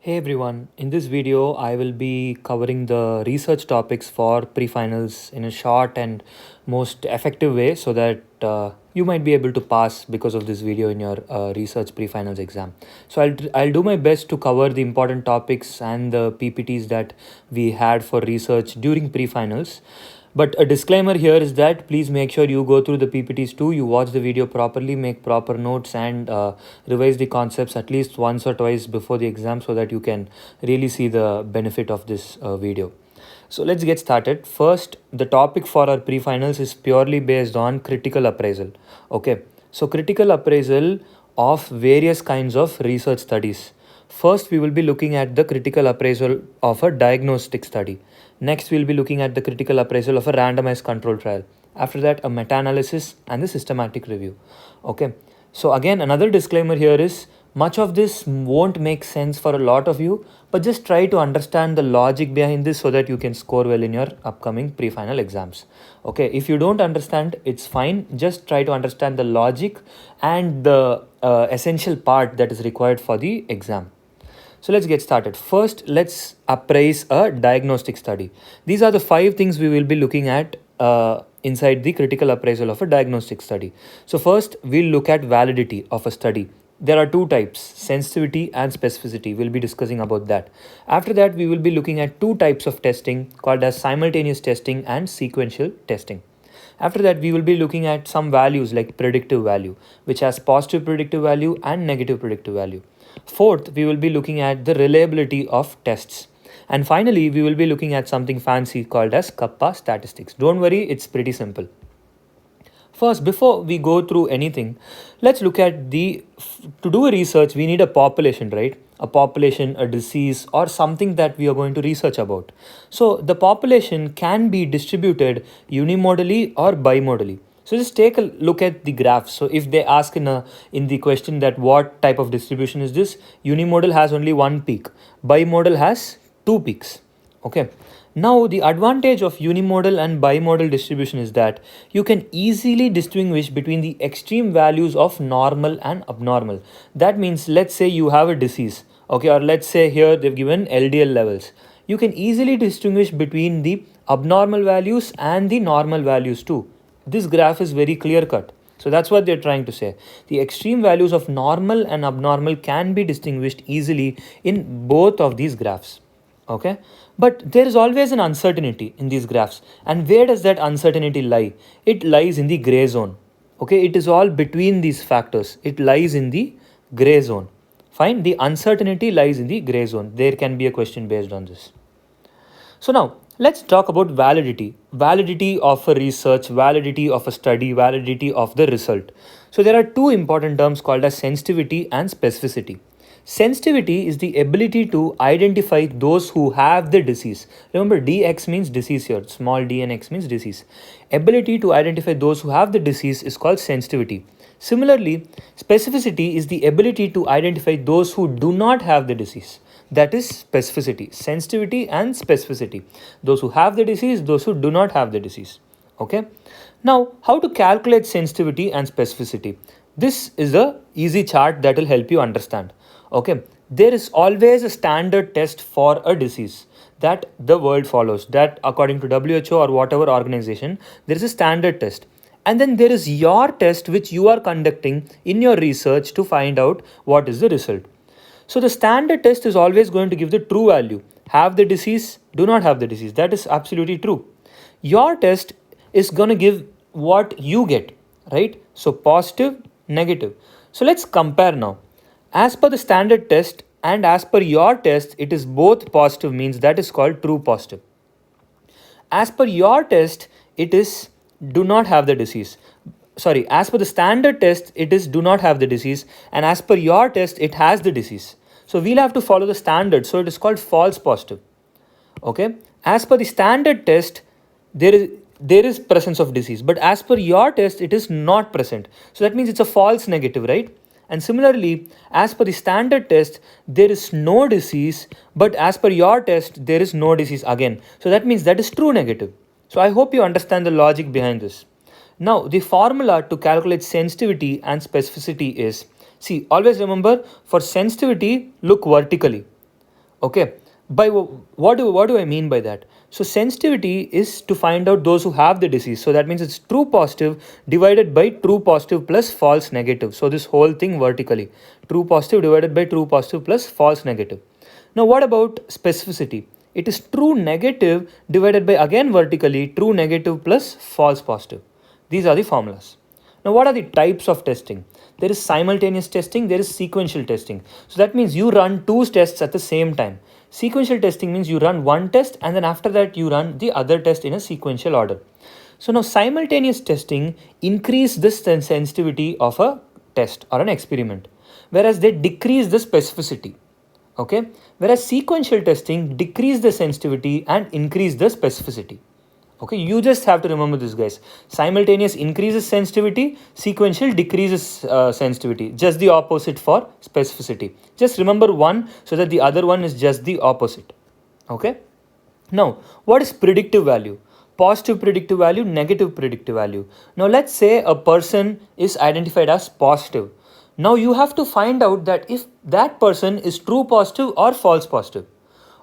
Hey everyone, in this video I will be covering the research topics for pre-finals in a short and most effective way so that you might be able to pass because of this video in your research pre-finals exam. So I'll do my best to cover the important topics and the PPTs that we had for research during pre-finals. But a disclaimer here is that please make sure you go through the PPTs too, you watch the video properly, make proper notes, and revise the concepts at least once or twice before the exam so that you can really see the benefit of this video. So let's get started. First, the topic for our pre-finals is purely based on critical appraisal. Okay, so critical appraisal of various kinds of research studies. First, we will be looking at the critical appraisal of a diagnostic study. Next, we'll be looking at the critical appraisal of a randomized control trial. After that, a meta-analysis and the systematic review. Okay, so again, another disclaimer here is much of this won't make sense for a lot of you, but just try to understand the logic behind this so that you can score well in your upcoming pre-final exams. Okay, if you don't understand, it's fine. Just try to understand the logic and the essential part that is required for the exam. So let's get started. First, let's appraise a diagnostic study. These are the 5 things we will be looking at inside the critical appraisal of a diagnostic study. So first, we'll look at validity of a study. There are 2 types, sensitivity and specificity. We'll be discussing about that. After that, we will be looking at 2 types of testing called as simultaneous testing and sequential testing. After that, we will be looking at some values like predictive value, which has positive predictive value and negative predictive value. Fourth, we will be looking at the reliability of tests. And finally, we will be looking at something fancy called as kappa statistics. Don't worry, it's pretty simple. First, before we go through anything, let's look at to do a research, we need a population, right? A population, a disease, or something that we are going to research about. So the population can be distributed unimodally or bimodally. So just take a look at the graph. So if they ask in the question that what type of distribution is this, unimodal has only one peak, bimodal has 2 peaks. Okay. Now the advantage of unimodal and bimodal distribution is that you can easily distinguish between the extreme values of normal and abnormal. That means let's say you have a disease, okay, or let's say here they've given LDL levels. You can easily distinguish between the abnormal values and the normal values too. This graph is very clear cut. So that's what they're trying to say. The extreme values of normal and abnormal can be distinguished easily in both of these graphs. Okay, but there is always an uncertainty in these graphs. And where does that uncertainty lie? It lies in the gray zone. Okay, it is all between these factors. It lies in the gray zone. Fine, the uncertainty lies in the gray zone. There can be a question based on this. So now let's talk about validity. Validity of a research, validity of a study, validity of the result. So there are 2 important terms called as sensitivity and specificity. Sensitivity is the ability to identify those who have the disease. Remember, dx means disease here, small d and x means disease. Ability to identify those who have the disease is called sensitivity. Similarly, specificity is the ability to identify those who do not have the disease. That is specificity, sensitivity and specificity. Those who have the disease, those who do not have the disease. Okay. Now, how to calculate sensitivity and specificity? This is a easy chart that will help you understand. Okay, there is always a standard test for a disease that the world follows, that according to WHO or whatever organization, there is a standard test. And then there is your test which you are conducting in your research to find out what is the result. So the standard test is always going to give the true value. Have the disease, do not have the disease. That is absolutely true. Your test is going to give what you get, right? So positive, negative. So let's compare now. As per the standard test and as per your test, it is both positive, means that is called true positive. As per your test, it is do not have the disease. Sorry, as per the standard test, it is do not have the disease, and as per your test, it has the disease. So we'll have to follow the standard. So it is called false positive. Okay. As per the standard test, there is presence of disease, but as per your test, it is not present. So that means it's a false negative, right? And similarly, as per the standard test, there is no disease, but as per your test, there is no disease again. So that means that is true negative. So I hope you understand the logic behind this. Now, the formula to calculate sensitivity and specificity is, see, always remember, for sensitivity, look vertically. Okay, what do I mean by that? So sensitivity is to find out those who have the disease. So that means it's true positive divided by true positive plus false negative. So this whole thing vertically, true positive divided by true positive plus false negative. Now what about specificity? It is true negative divided by, again vertically, true negative plus false positive. These are the formulas. Now, what are the types of testing? There is simultaneous testing, there is sequential testing. So that means you run two tests at the same time. Sequential testing means you run one test and then after that you run the other test in a sequential order. So now simultaneous testing increase the sensitivity of a test or an experiment, whereas they decrease the specificity. Okay, whereas sequential testing decrease the sensitivity and increase the specificity. Okay, you just have to remember this, guys. Simultaneous increases sensitivity, sequential decreases sensitivity. Just the opposite for specificity. Just remember one so that the other one is just the opposite. Okay. Now, what is predictive value? Positive predictive value, negative predictive value. Now, let's say a person is identified as positive. Now, you have to find out that if that person is true positive or false positive.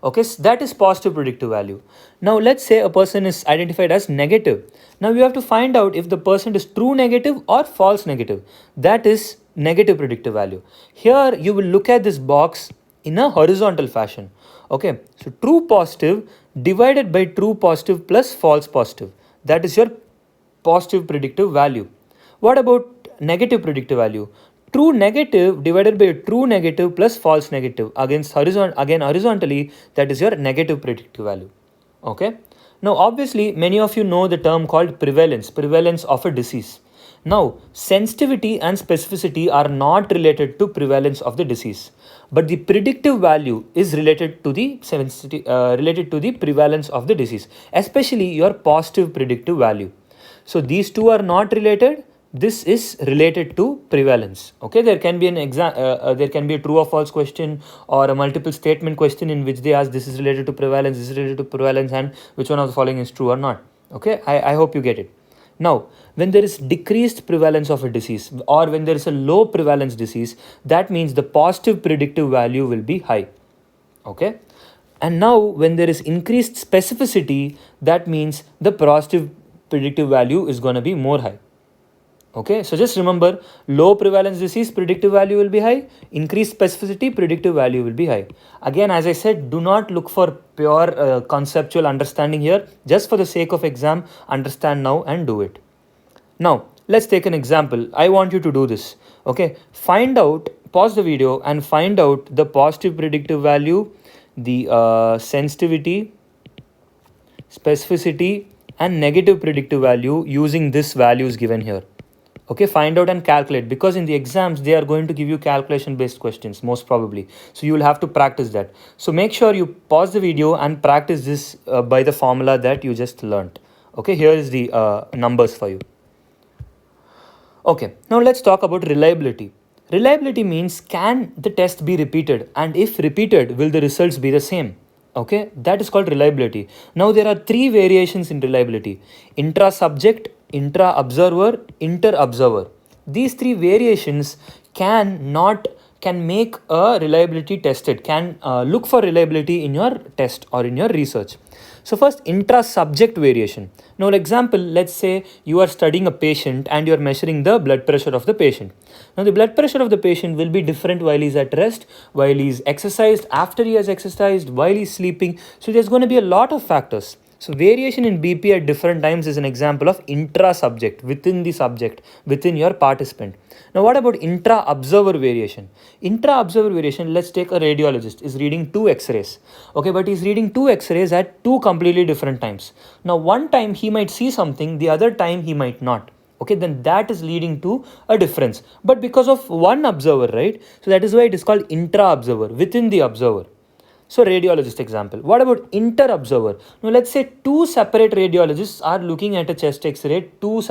Okay, so that is positive predictive value. Now let's say a person is identified as negative. Now you have to find out if the person is true negative or false negative. That is negative predictive value. Here you will look at this box in a horizontal fashion. Okay, so true positive divided by true positive plus false positive. That is your positive predictive value. What about negative predictive value? True negative divided by true negative plus false negative against horizontally, that is your negative predictive value. Okay. Now obviously many of you know the term called prevalence of a disease. Now sensitivity and specificity are not related to prevalence of the disease, but the predictive value is related to the prevalence of the disease, especially your positive predictive value. So these two are not related. This is related to prevalence. Okay, there can be there can be a true or false question or a multiple statement question in which they ask this is related to prevalence, this is related to prevalence, and which one of the following is true or not. Okay, I hope you get it. Now, when there is decreased prevalence of a disease or when there is a low prevalence disease, that means the positive predictive value will be high. Okay, and now when there is increased specificity, that means the positive predictive value is going to be more high. Okay, so just remember, low prevalence disease predictive value will be high, increased specificity predictive value will be high. Again, as I said, do not look for pure conceptual understanding here. Just for the sake of exam, understand now and do it. Now, let's take an example. I want you to do this. Okay, pause the video and find out the positive predictive value, the sensitivity, specificity, and negative predictive value using this values given here. Okay, find out and calculate, because in the exams they are going to give you calculation based questions most probably, so you will have to practice that. So make sure you pause the video and practice this by the formula that you just learned. Okay, here is the numbers for you. Okay, now let's talk about reliability. Reliability means, can the test be repeated, and if repeated, will the results be the same? Okay, that is called reliability. Now there are three variations in reliability: intra-subject, intra-observer, inter-observer. These three variations can make a reliability tested, can look for reliability in your test or in your research. So first, intra-subject variation. Now, example, let's say you are studying a patient and you are measuring the blood pressure of the patient. Now, the blood pressure of the patient will be different while he's at rest, while he's exercised, after he has exercised, while he's sleeping. So there's going to be a lot of factors. So variation in BP at different times is an example of intra-subject, within the subject, within your participant. Now what about intra-observer variation? Intra-observer variation, let's take a radiologist is reading two x-rays. Okay, but he's reading two x-rays at two completely different times. Now one time he might see something, the other time he might not. Okay, then that is leading to a difference. But because of one observer, right? So that is why it is called intra-observer, within the observer. So radiologist example. What about inter-observer? Now let's say two separate radiologists are looking at a chest x-ray, two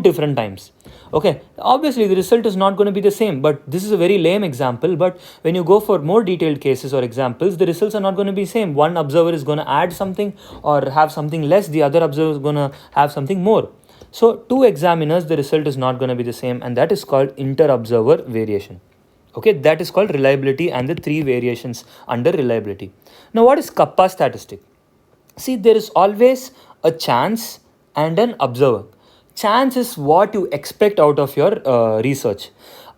different times. Okay, obviously the result is not going to be the same, but this is a very lame example. But when you go for more detailed cases or examples, the results are not going to be same. One observer is going to add something or have something less. The other observer is going to have something more. So two examiners, the result is not going to be the same, and that is called inter-observer variation. Okay, that is called reliability and the three variations under reliability. Now, what is kappa statistic? See, there is always a chance and an observer. Chance is what you expect out of your research.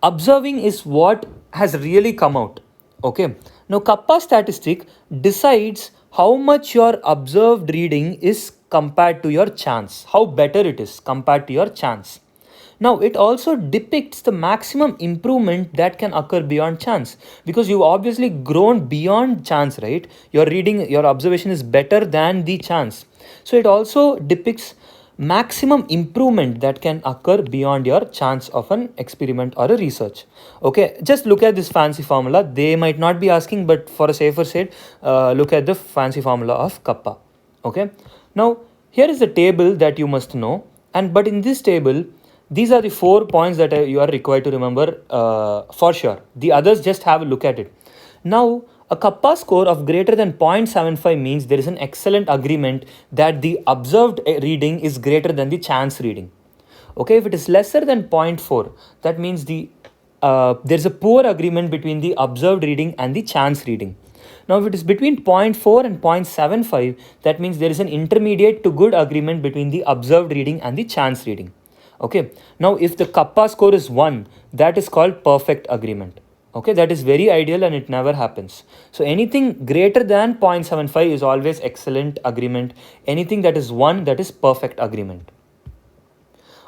Observing is what has really come out. Okay. Now, kappa statistic decides how much your observed reading is compared to your chance, how better it is compared to your chance. Now, it also depicts the maximum improvement that can occur beyond chance, because you've obviously grown beyond chance, right? Your reading, your observation is better than the chance. So, it also depicts maximum improvement that can occur beyond your chance of an experiment or a research. Okay, just look at this fancy formula. They might not be asking, but for a safer side, look at the fancy formula of kappa. Okay, now here is the table that you must know, and but in this table, these are the 4 points that you are required to remember for sure. The others, just have a look at it. Now, a kappa score of greater than 0.75 means there is an excellent agreement that the observed reading is greater than the chance reading. Okay, if it is lesser than 0.4, that means there is a poor agreement between the observed reading and the chance reading. Now, if it is between 0.4 and 0.75, that means there is an intermediate to good agreement between the observed reading and the chance reading. Okay, now if the kappa score is 1, that is called perfect agreement. Okay, that is very ideal and it never happens. So anything greater than 0.75 is always excellent agreement. Anything that is 1, that is perfect agreement.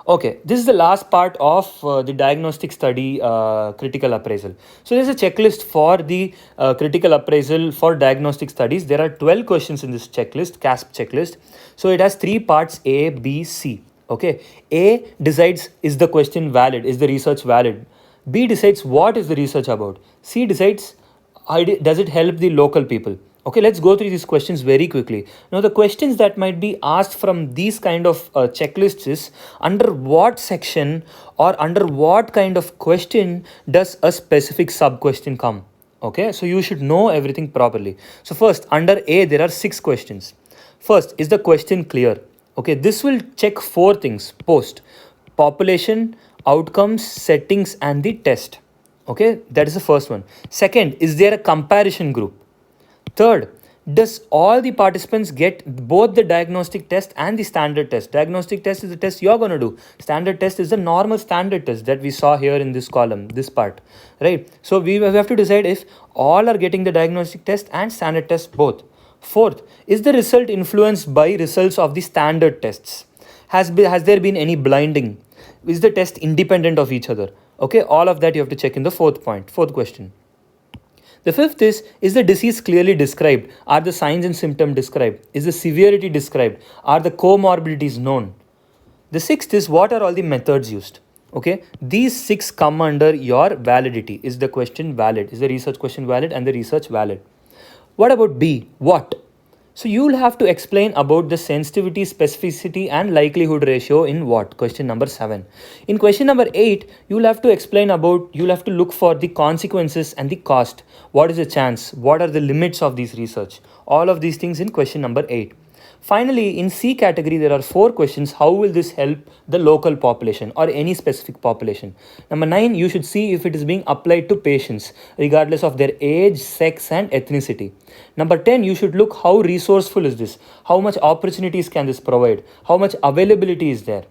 Okay, this is the last part of the diagnostic study critical appraisal. So there's a checklist for the critical appraisal for diagnostic studies. There are 12 questions in this checklist, CASP checklist. So it has 3 parts, A, B, C. Okay, A decides, is the question valid, is the research valid? B decides what is the research about. C decides, does it help the local people? Okay, let's go through these questions very quickly. Now, the questions that might be asked from these kind of checklists is, under what section or under what kind of question does a specific sub question come? Okay, so you should know everything properly. So first, under A, there are 6 questions. First, is the question clear? Okay, this will check 4 things: post, population, outcomes, settings, and the test. Okay, that is the first one. Second, is there a comparison group? Third, does all the participants get both the diagnostic test and the standard test? Diagnostic test is the test you're going to do. Standard test is the normal standard test that we saw here in this column, this part, right? So we have to decide if all are getting the diagnostic test and standard test both. Fourth, is the result influenced by results of the standard tests? Has there been any blinding? Is the test independent of each other? Okay, all of that you have to check in the fourth question. The fifth is the disease clearly described? Are the signs and symptoms described? Is the severity described? Are the comorbidities known? The sixth is, what are all the methods used? Okay, these 6 come under your validity. Is the question valid? Is the research question valid and the research valid? What about B? What? So you'll have to explain about the sensitivity, specificity, and likelihood ratio in what? Question number 7. In question number 8, you'll have to look for the consequences and the cost. What is the chance? What are the limits of these research? All of these things in question number 8. Finally, in C category, there are 4 questions. How will this help the local population or any specific population? Number 9, you should see if it is being applied to patients, regardless of their age, sex, and ethnicity. Number 10, you should look how resourceful is this? How much opportunities can this provide? How much availability is there?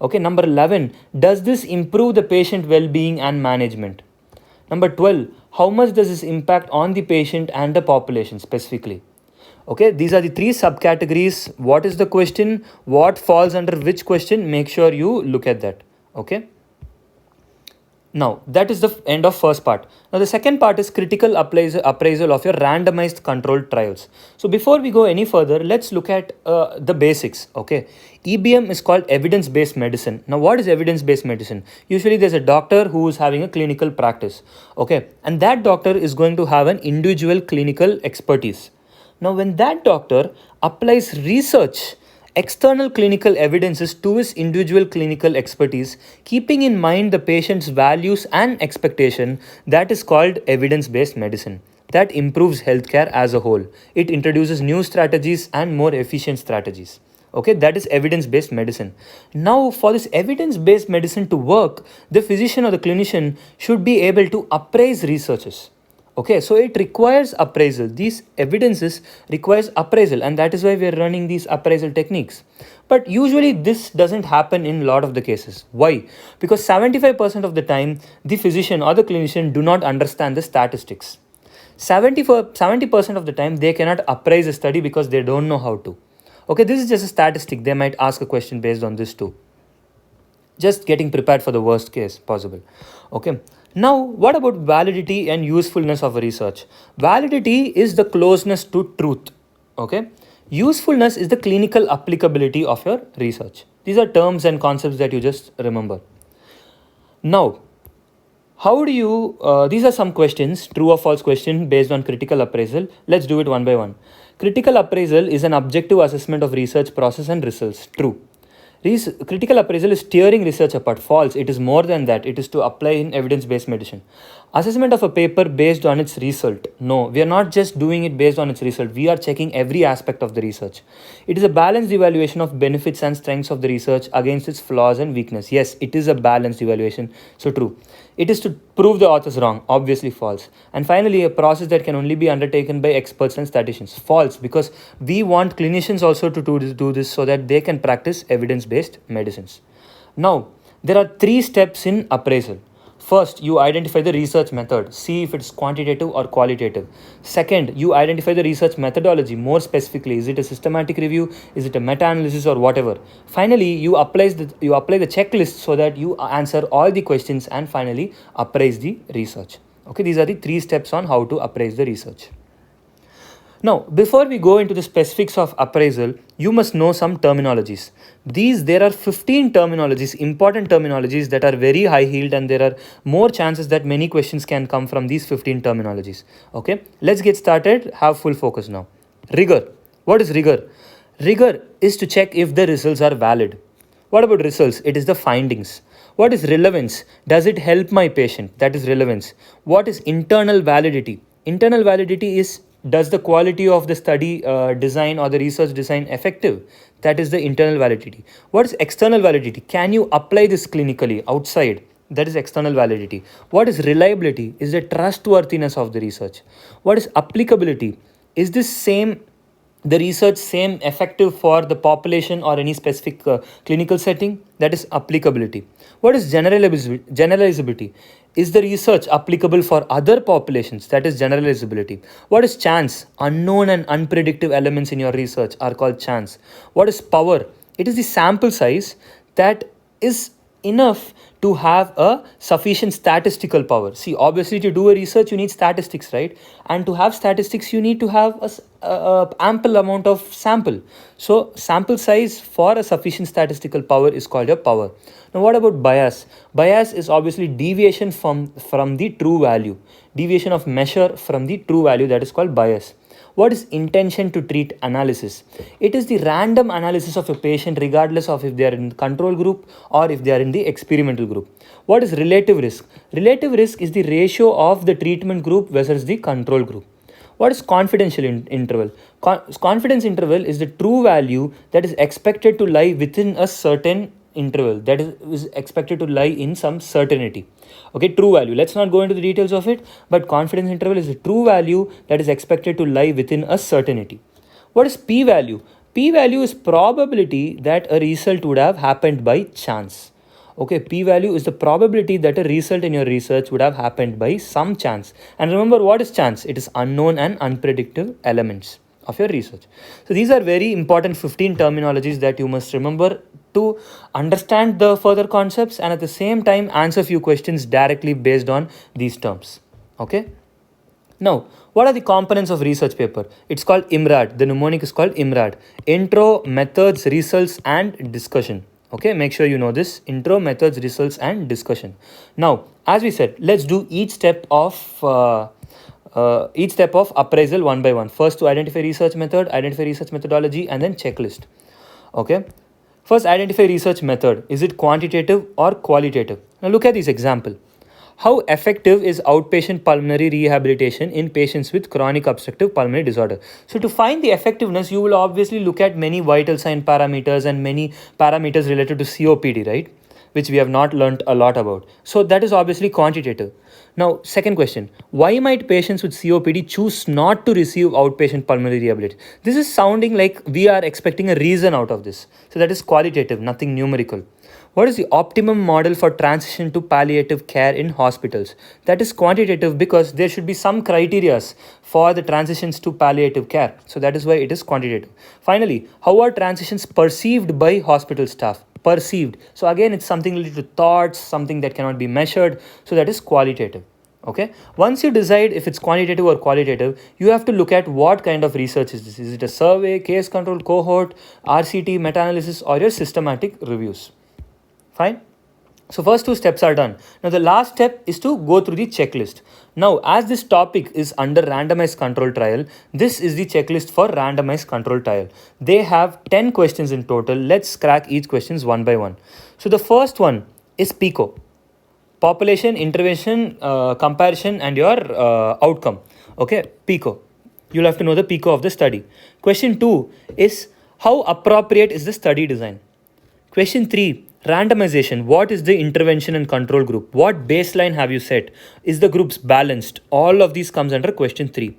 Okay, number 11, does this improve the patient well-being and management? Number 12, how much does this impact on the patient and the population specifically? Okay, these are the 3 subcategories. What is the question? What falls under which question? Make sure you look at that. Okay. Now, that is the end of first part. Now, the second part is critical appraisal of your randomized controlled trials. So, before we go any further, let's look at the basics. Okay. EBM is called evidence-based medicine. Now, what is evidence-based medicine? Usually, there's a doctor who is having a clinical practice. Okay. And that doctor is going to have an individual clinical expertise. Now, when that doctor applies research, external clinical evidences to his individual clinical expertise, keeping in mind the patient's values and expectation, that is called evidence-based medicine. That improves healthcare as a whole. It introduces new strategies and more efficient strategies. Okay, that is evidence-based medicine. Now, for this evidence-based medicine to work, the physician or the clinician should be able to appraise researches. Okay, so it requires appraisal. These evidences requires appraisal, and that is why we are running these appraisal techniques. But usually this doesn't happen in a lot of the cases. Why? Because 75% of the time, the physician or the clinician do not understand the statistics. 70% of the time, they cannot appraise a study because they don't know how to. Okay, this is just a statistic. They might ask a question based on this too. Just getting prepared for the worst case possible. Okay, now what about validity and usefulness of a research? Validity is the closeness to truth. Okay, usefulness is the clinical applicability of your research. These are terms and concepts that you just remember. Now, how do you, these are some questions, true or false question based on critical appraisal. Let's do it one by one. Critical appraisal is an objective assessment of research process and results. True. Critical appraisal is tearing research apart. False. It is more than that. It is to apply in evidence-based medicine. Assessment of a paper based on its result. No, we are not just doing it based on its result. We are checking every aspect of the research. It is a balanced evaluation of benefits and strengths of the research against its flaws and weakness. Yes, it is a balanced evaluation. So true. It is to prove the authors wrong. Obviously false. And finally, a process that can only be undertaken by experts and statisticians. False, because we want clinicians also to do this so that they can practice evidence-based medicines. Now, there are 3 steps in appraisal. First, you identify the research method. See if it's quantitative or qualitative. Second, you identify the research methodology. More specifically, is it a systematic review? Is it a meta-analysis or whatever? Finally, you apply the checklist so that you answer all the questions and finally appraise the research. Okay, these are the 3 steps on how to appraise the research. Now, before we go into the specifics of appraisal, you must know some terminologies. There are 15 terminologies, important terminologies that are very high yield, and there are more chances that many questions can come from these 15 terminologies. Okay, let's get started. Have full focus now. Rigor. What is rigor? Rigor is to check if the results are valid. What about results? It is the findings. What is relevance? Does it help my patient? That is relevance. What is internal validity? Internal validity is, does the quality of the study design or the research design effective? That is the internal validity. What is external validity? Can you apply this clinically outside? That is external validity. What is reliability? Is the trustworthiness of the research. What is applicability? Is the research same effective for the population or any specific clinical setting? That is applicability. What is generalizability? Is the research applicable for other populations? That is generalizability. What is chance? Unknown and unpredictable elements in your research are called chance. What is power? It is the sample size that is enough to have a sufficient statistical power. See, obviously to do a research you need statistics, right? And to have statistics you need to have a ample amount of sample. So sample size for a sufficient statistical power is called a power. Now what about bias? Bias is obviously deviation from the true value. Deviation of measure from the true value, that is called bias. What is intention to treat analysis? It is the random analysis of a patient regardless of if they are in the control group or if they are in the experimental group. What is relative risk? Relative risk is the ratio of the treatment group versus the control group. What is confidential interval? Confidence interval is the true value that is expected to lie within a certain interval, that is expected to lie in some certainty. Okay, true value. Let's not go into the details of it, but confidence interval is a true value that is expected to lie within a certainty. What is p-value? P-value is probability that a result would have happened by chance. Okay, p-value is the probability that a result in your research would have happened by some chance. And remember, what is chance? It is unknown and unpredictable elements of your research. So these are very important 15 terminologies that you must remember to understand the further concepts and at the same time answer few questions directly based on these terms. Okay. Now, what are the components of research paper? It's called IMRAD. The mnemonic is called IMRAD. Intro, methods, results and discussion. Okay, make sure you know this. Intro, methods, results and discussion. Now, as we said, let's do each step of appraisal one by one. First, to identify research method, identify research methodology, and then checklist. Okay. First, identify research method. Is it quantitative or qualitative? Now, look at this example. How effective is outpatient pulmonary rehabilitation in patients with chronic obstructive pulmonary disorder? So, to find the effectiveness, you will obviously look at many vital sign parameters and many parameters related to COPD, right? Which we have not learnt a lot about. So, that is obviously quantitative. Now, second question, why might patients with COPD choose not to receive outpatient pulmonary rehabilitation? This is sounding like we are expecting a reason out of this. So, that is qualitative, nothing numerical. What is the optimum model for transition to palliative care in hospitals? That is quantitative because there should be some criteria for the transitions to palliative care. So that is why it is quantitative. Finally, how are transitions perceived by hospital staff? Perceived. So again, it's something related to thoughts, something that cannot be measured. So that is qualitative. Okay, once you decide if it's quantitative or qualitative, you have to look at what kind of research is this. Is it a survey, case control, cohort, RCT, meta-analysis, or your systematic reviews? Fine. So first two steps are done. Now the last step is to go through the checklist. Now as this topic is under randomized control trial, this is the checklist for randomized control trial. They have 10 questions in total. Let's crack each questions one by one. So the first one is PICO. Population, intervention, comparison and your outcome. Okay, PICO. You'll have to know the PICO of the study. Question 2 is how appropriate is the study design? Question 3, randomization. What is the intervention and control group? What baseline have you set? Is the groups balanced? All of these comes under question 3.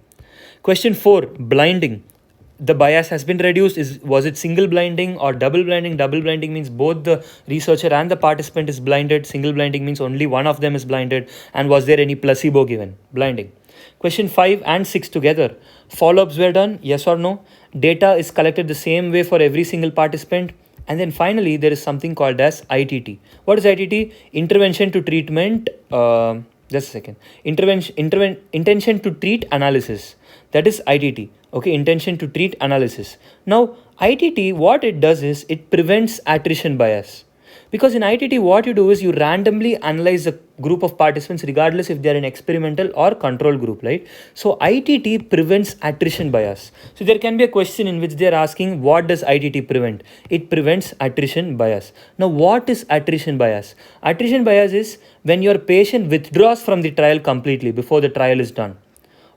Question 4, blinding. The bias has been reduced. Was it single blinding or double blinding? Double blinding means both the researcher and the participant is blinded. Single blinding means only one of them is blinded. And was there any placebo given? Blinding. Question 5 and 6 together. Follow-ups were done, yes or no? Data is collected the same way for every single participant. And then finally, there is something called as ITT. What is ITT? Intervention to treatment. Just a second. Intention to treat analysis. That is ITT. Okay, intention to treat analysis. Now, ITT, what it does is it prevents attrition bias. Because in ITT, what you do is you randomly analyze a group of participants regardless if they are in experimental or control group, right? So ITT prevents attrition bias. So there can be a question in which they are asking, what does ITT prevent? It prevents attrition bias. Now, what is attrition bias? Attrition bias is when your patient withdraws from the trial completely before the trial is done.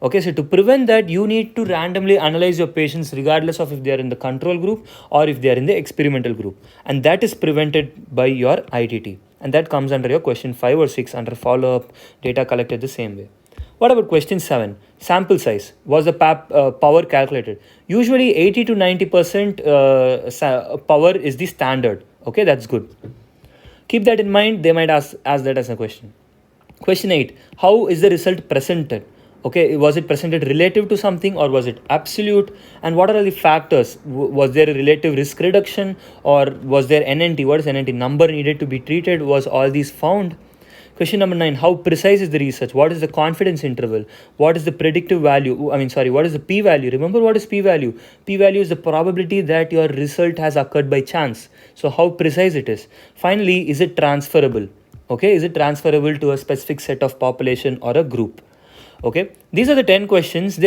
Okay, so to prevent that, you need to randomly analyze your patients regardless of if they are in the control group or if they are in the experimental group. And that is prevented by your ITT. And that comes under your question 5 or 6 under follow-up, data collected the same way. What about question 7? Sample size. Was the power calculated? Usually 80 to 90% power is the standard. Okay, that's good. Keep that in mind. They might ask that as a question. Question 8. How is the result presented? Okay, was it presented relative to something or was it absolute? And what are the factors? Was there a relative risk reduction or was there NNT? What is NNT? Number needed to be treated. Was all these found? Question number 9, how precise is the research? What is the confidence interval? What is the predictive value? What is the p-value? Remember what is p-value? P-value is the probability that your result has occurred by chance. So how precise it is. Finally, is it transferable? Okay, is it transferable to a specific set of population or a group? Okay, these are the 10 questions.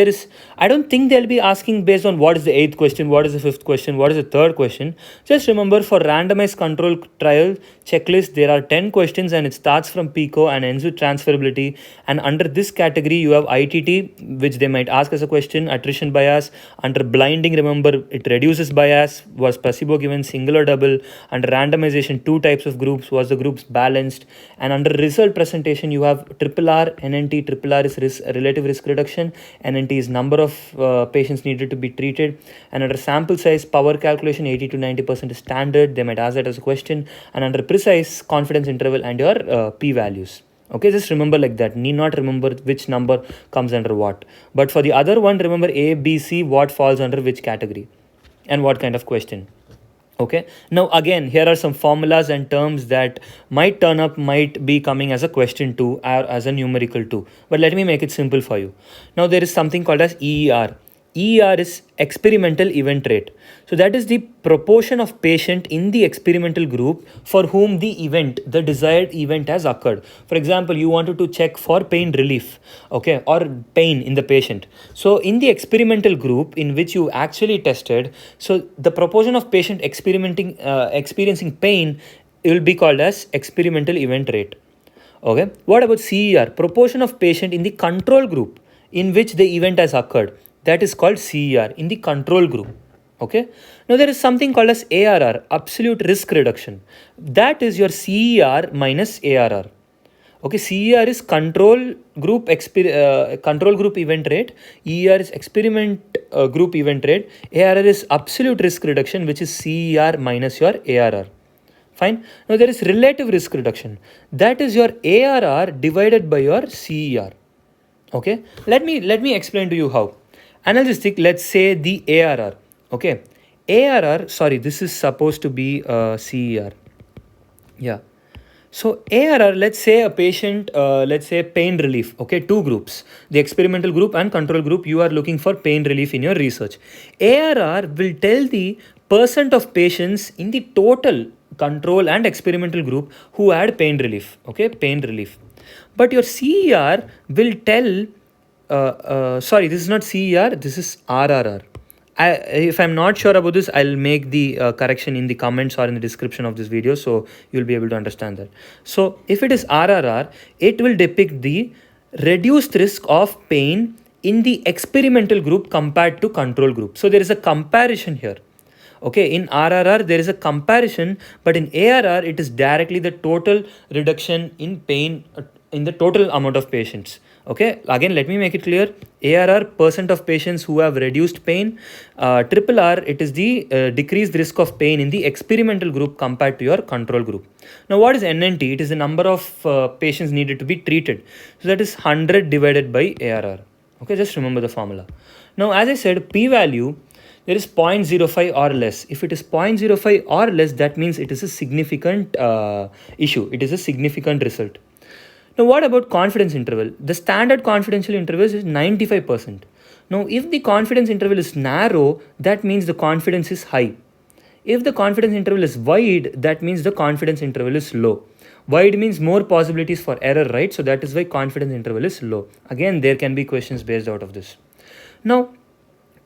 I don't think they'll be asking based on what is the 8th question, what is the 5th question, what is the 3rd question. Just remember, for randomized control trial checklist, there are 10 questions and it starts from PICO and ends with transferability. And under this category, you have ITT, which they might ask as a question, attrition bias. Under blinding, remember, it reduces bias. Was placebo given, single or double? Under randomization, 2 types of groups. Was the groups balanced? And under result presentation, you have RRR, NNT. RRR is relative risk reduction. NNT is number of patients needed to be treated. And under sample size, power calculation, 80 to 90% is standard. They might ask that as a question. And under precise, confidence interval and your p-values. Okay, just remember like that. Need not remember which number comes under what. But for the other one, remember A, B, C, what falls under which category and what kind of question. Okay, now again, here are some formulas and terms that might be coming as a question 2 or as a numerical 2. But let me make it simple for you. Now there is something called as EER. EER is experimental event rate. So that is the proportion of patient in the experimental group for whom the desired event has occurred. For example, you wanted to check for pain relief, okay, or pain in the patient. So in the experimental group in which you actually tested, so the proportion of patient experiencing pain will be called as experimental event rate. Okay, what about CER? Proportion of patient in the control group in which the event has occurred. That is called CER in the control group. Okay, now there is something called as ARR, absolute risk reduction. That is your CER minus ARR. Okay, CER is control group event rate. ER is experiment group event rate. ARR is absolute risk reduction, which is CER minus your ARR. Fine. Now there is relative risk reduction. That is your ARR divided by your CER. Okay. Let me explain to you how. Analgesic, let's say the ARR. Okay. ARR, sorry, this is supposed to be CER. Yeah. So ARR, let's say a patient, let's say pain relief. Okay, two groups, the experimental group and control group. You are looking for pain relief in your research. ARR will tell the percent of patients in the total control and experimental group who had pain relief. Okay, pain relief. But your CER will tell, sorry, this is not CER, this is RRR. If I'm not sure about this, I'll make the correction in the comments or in the description of this video, so you'll be able to understand that. So if it is RRR, it will depict the reduced risk of pain in the experimental group compared to control group. So there is a comparison here. Okay, in RRR there is a comparison, but in ARR it is directly the total reduction in pain in the total amount of patients. Okay, again let me make it clear. ARR, percent of patients who have reduced pain. Triple R, it is the decreased risk of pain in the experimental group compared to your control group. Now what is NNT? It is the number of patients needed to be treated. So that is 100 divided by ARR. Okay, just remember the formula. Now as I said, p-value, there is 0.05 or less. If it is 0.05 or less, that means it is a significant issue. It is a significant result. Now, what about confidence interval? The standard confidential interval is 95%. Now, if the confidence interval is narrow, that means the confidence is high. If the confidence interval is wide, that means the confidence interval is low. Wide means more possibilities for error, right? So that is why confidence interval is low. Again, there can be questions based out of this. Now,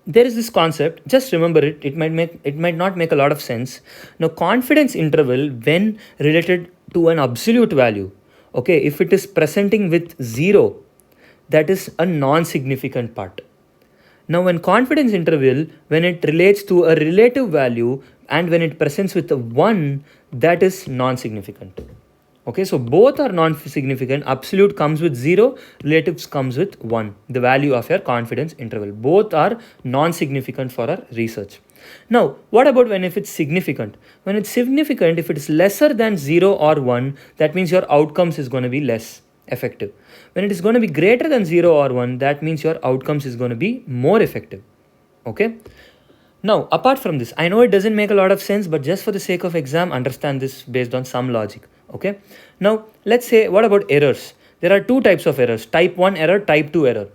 there is this concept, just remember it, it might not make a lot of sense. Now confidence interval, when related to an absolute value, okay, if it is presenting with 0, that is a non-significant part. Now when confidence interval, when it relates to a relative value and when it presents with a 1, that is non-significant. Okay, so both are non-significant. Absolute comes with 0, relatives comes with 1, the value of your confidence interval. Both are non-significant for our research. Now, what about when if it's significant? When it's significant, if it is lesser than 0 or 1, that means your outcomes is going to be less effective. When it is going to be greater than 0 or 1, that means your outcomes is going to be more effective. Okay. Now, apart from this, I know it doesn't make a lot of sense, but just for the sake of exam, understand this based on some logic. Okay. Now, let's say, what about errors? There are two types of errors, type 1 error, type 2 error.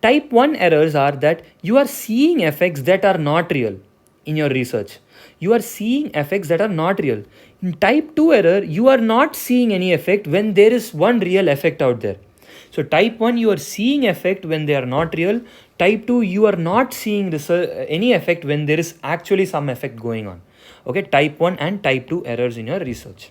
Type 1 errors are that you are seeing effects that are not real in your research. You are seeing effects that are not real. In type 2 error, you are not seeing any effect when there is one real effect out there. So type 1, you are seeing effect when they are not real. Type 2, you are not seeing any effect when there is actually some effect going on. Okay, type 1 and type 2 errors in your research.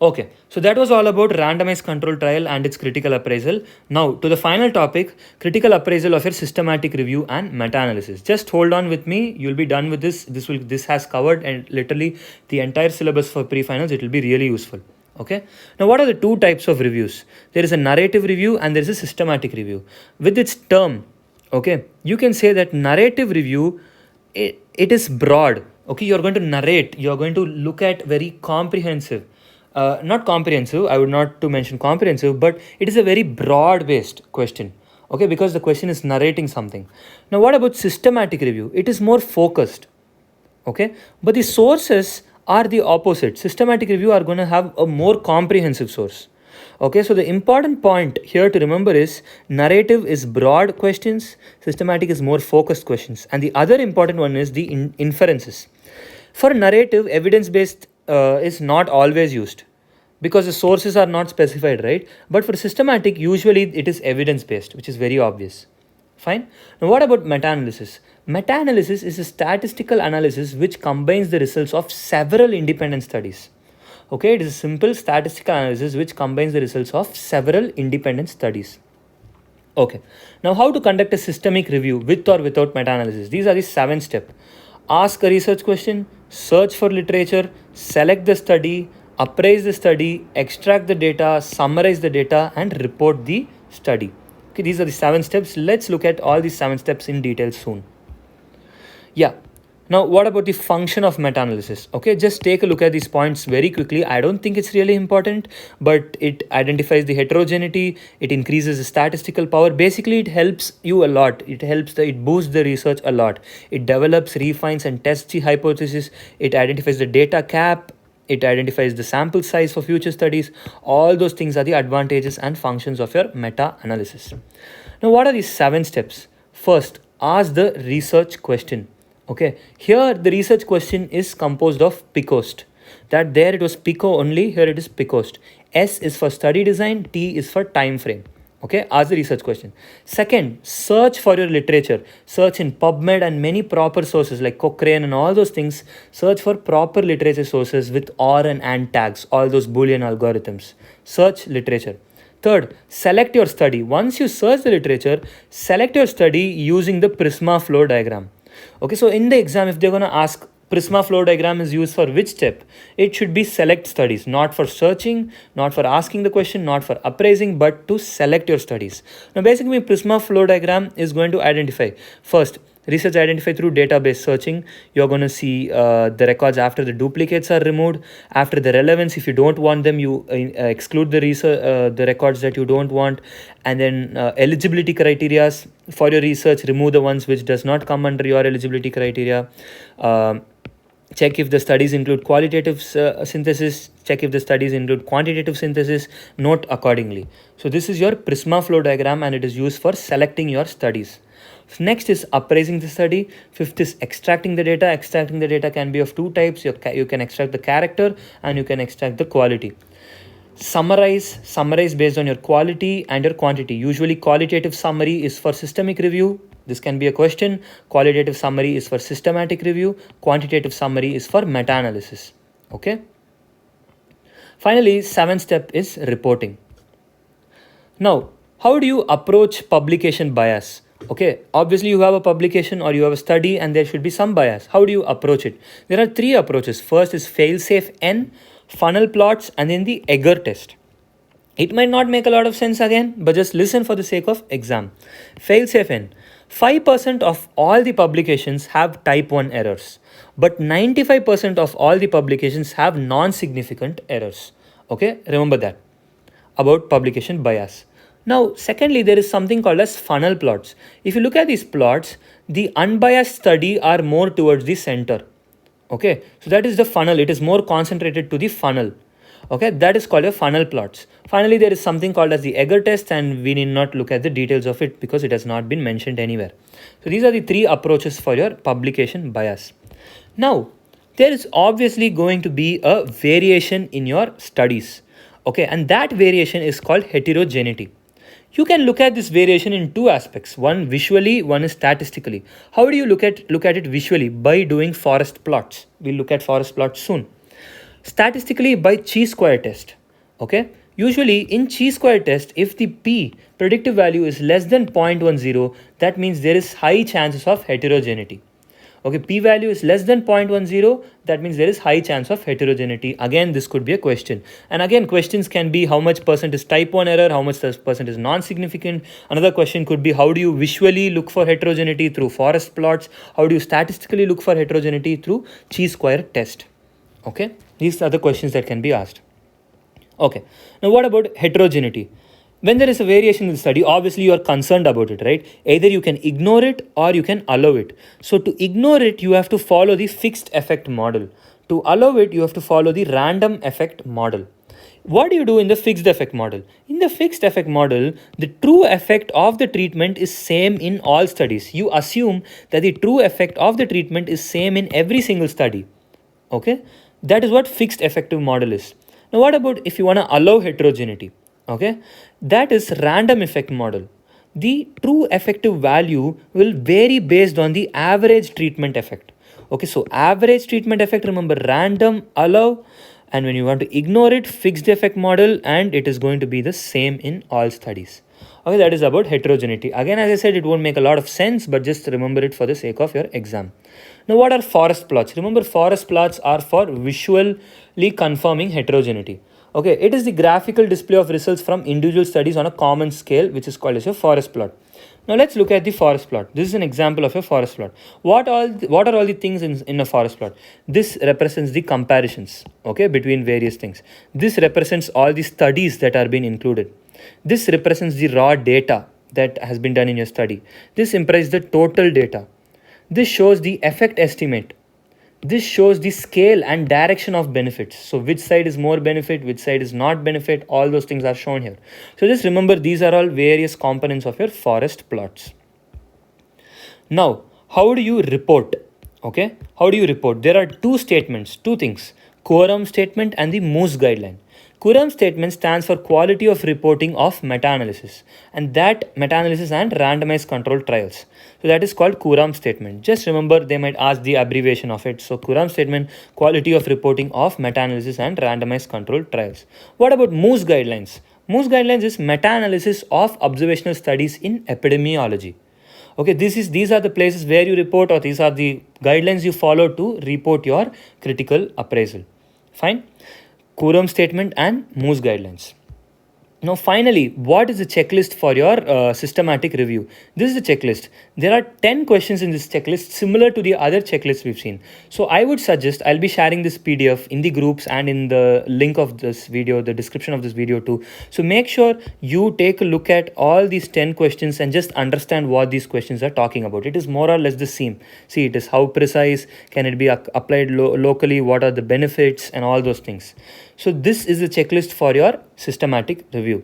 Okay, so that was all about randomized control trial and its critical appraisal. Now to the final topic, critical appraisal of your systematic review and meta-analysis. Just hold on with me, you'll be done with this. This has covered and literally the entire syllabus for pre-finals. It will be really useful. Okay, now what are the two types of reviews? There is a narrative review and there is a systematic review. With its term, okay, you can say that narrative review, it is broad. Okay, you're going to narrate, you're going to look at very comprehensive, not comprehensive, I would not to mention comprehensive, but it is a very broad based question. Okay, because the question is narrating something. Now what about systematic review? It is more focused. Okay, but the sources are the opposite. Systematic review are going to have a more comprehensive source. Okay, so the important point here to remember is narrative is broad questions, systematic is more focused questions, and the other important one is the inferences. For narrative, evidence-based is not always used because the sources are not specified, right? But for systematic, usually it is evidence-based, which is very obvious. Fine. Now what about meta-analysis? Meta-analysis is a statistical analysis which combines the results of several independent studies. Okay, it is a simple statistical analysis which combines the results of several independent studies. Okay, now how to conduct a systemic review with or without meta-analysis? These are the 7 steps. Ask a research question, search for literature, select the study, appraise the study, extract the data, summarize the data, and report the study. Okay, these are the 7 steps. Let's look at all these 7 steps in detail soon. Yeah. Now, what about the function of meta-analysis? Okay, just take a look at these points very quickly. I don't think it's really important, but it identifies the heterogeneity, it increases the statistical power. Basically, it helps you a lot. It boosts the research a lot. It develops, refines, and tests the hypothesis. It identifies the data cap. It identifies the sample size for future studies. All those things are the advantages and functions of your meta-analysis. Now, what are these 7 steps? First, ask the research question. Okay, here the research question is composed of PICOST. That there it was PICO only, here it is PICOST. S is for study design, T is for time frame. Okay, ask the research question. Second, search for your literature. Search in PubMed and many proper sources like Cochrane and all those things. Search for proper literature sources with OR and tags, all those Boolean algorithms. Search literature. Third, select your study. Once you search the literature, select your study using the Prisma flow diagram. Okay, so in the exam, if they're going to ask Prisma flow diagram is used for which step, it should be select studies, not for searching, not for asking the question, not for appraising, but to select your studies. Now, basically, Prisma flow diagram is going to identify first, research identify through database searching. You're going to see the records after the duplicates are removed. After the relevance, if you don't want them, you exclude the records that you don't want. And then eligibility criteria for your research, remove the ones which does not come under your eligibility criteria. Check if the studies include qualitative synthesis. Check if the studies include quantitative synthesis. Note accordingly. So this is your Prisma flow diagram and it is used for selecting your studies. Next is appraising the study. Fifth is extracting the data. Extracting the data can be of 2 types. You can extract the character and you can extract the quality. Summarize based on your quality and your quantity. Usually qualitative summary is for systemic review. This can be a question. Qualitative summary is for systematic review. Quantitative summary is for meta-analysis. Okay. Finally, 7th step is reporting. Now, how do you approach publication bias? Okay, obviously you have a publication or you have a study and there should be some bias. How do you approach it? There are 3 approaches. First is fail-safe N, funnel plots, and then the Egger test. It might not make a lot of sense again, but just listen for the sake of exam. Fail-safe N. 5% of all the publications have type 1 errors, but 95% of all the publications have non-significant errors. Okay, remember that about publication bias. Now, secondly, there is something called as funnel plots. If you look at these plots, the unbiased study are more towards the center. Okay, so that is the funnel. It is more concentrated to the funnel. Okay, that is called a funnel plots. Finally, there is something called as the Egger test and we need not look at the details of it because it has not been mentioned anywhere. So these are the 3 approaches for your publication bias. Now, there is obviously going to be a variation in your studies. Okay, and that variation is called heterogeneity. You can look at this variation in 2 aspects. One visually, one is statistically. How do you look at it visually? By doing forest plots. We'll look at forest plots soon. Statistically, by chi-square test. Okay. Usually in chi-square test, if the p predictive value is less than 0.10, that means there is high chances of heterogeneity. Okay, p-value is less than 0.10, that means there is high chance of heterogeneity. Again, this could be a question. And again, questions can be how much percent is type 1 error, how much percent is non-significant. Another question could be how do you visually look for heterogeneity through forest plots? How do you statistically look for heterogeneity through chi-square test? Okay, these are the questions that can be asked. Okay, now what about heterogeneity? When there is a variation in the study, obviously you are concerned about it, right? Either you can ignore it or you can allow it. So to ignore it, you have to follow the fixed effect model. To allow it, you have to follow the random effect model. What do you do in the fixed effect model? In the fixed effect model, the true effect of the treatment is same in all studies. You assume that the true effect of the treatment is same in every single study. Okay, that is what fixed effective model is. Now what about if you want to allow heterogeneity? Okay, that is random effect model. The true effective value will vary based on the average treatment effect. Okay, so average treatment effect, remember random, allow, And when you want to ignore it, fix the effect model, and it is going to be the same in all studies. Okay, that is about heterogeneity. Again, as I said, it won't make a lot of sense, but just remember it for the sake of your exam. Now, what are forest plots? Remember, forest plots are for visually confirming heterogeneity. Okay, it is the graphical display of results from individual studies on a common scale, which is called as a forest plot. Now let's look at the forest plot. This is an example of a forest plot. What are all the things in a forest plot? This represents the comparisons, okay, between various things. This represents all the studies that are being included. This represents the raw data that has been done in your study. This implies the total data. This shows the effect estimate. This shows the scale and direction of benefits. So which side is more benefit, which side is not benefit, all those things are shown here. So just remember, these are all various components of your forest plots. Now, how do you report? Okay, how do you report? There are two statements, two things: quorum statement and the Moose guideline. Quorum statement stands for quality of reporting of meta-analysis, and that meta-analysis and randomized controlled trials. So that is called quorum statement. Just remember, they might ask the abbreviation of it. So quorum statement, quality of reporting of meta-analysis and randomized controlled trials. What about Moose guidelines? Moose guidelines is meta-analysis of observational studies in epidemiology. Okay, these are the places where you report, or these are the guidelines you follow to report your critical appraisal. Fine. Quorum statement and Moose guidelines. Now, finally, what is the checklist for your systematic review? This is the checklist. There are 10 questions in this checklist, similar to the other checklists we've seen. So I would suggest, I'll be sharing this PDF in the groups and in the link of this video, the description of this video too. So make sure you take a look at all these 10 questions and just understand what these questions are talking about. It is more or less the same. See, it is how precise, can it be applied locally, what are the benefits, and all those things. So this is the checklist for your systematic review.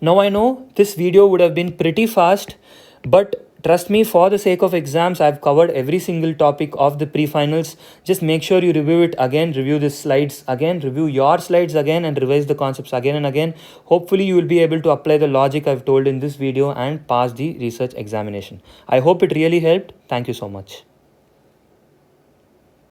Now I know this video would have been pretty fast, but trust me, for the sake of exams, I've covered every single topic of the pre-finals. Just make sure you review it again, review the slides again, review your slides again, and revise the concepts again and again. Hopefully you will be able to apply the logic I've told in this video and pass the research examination. I hope it really helped. Thank you so much.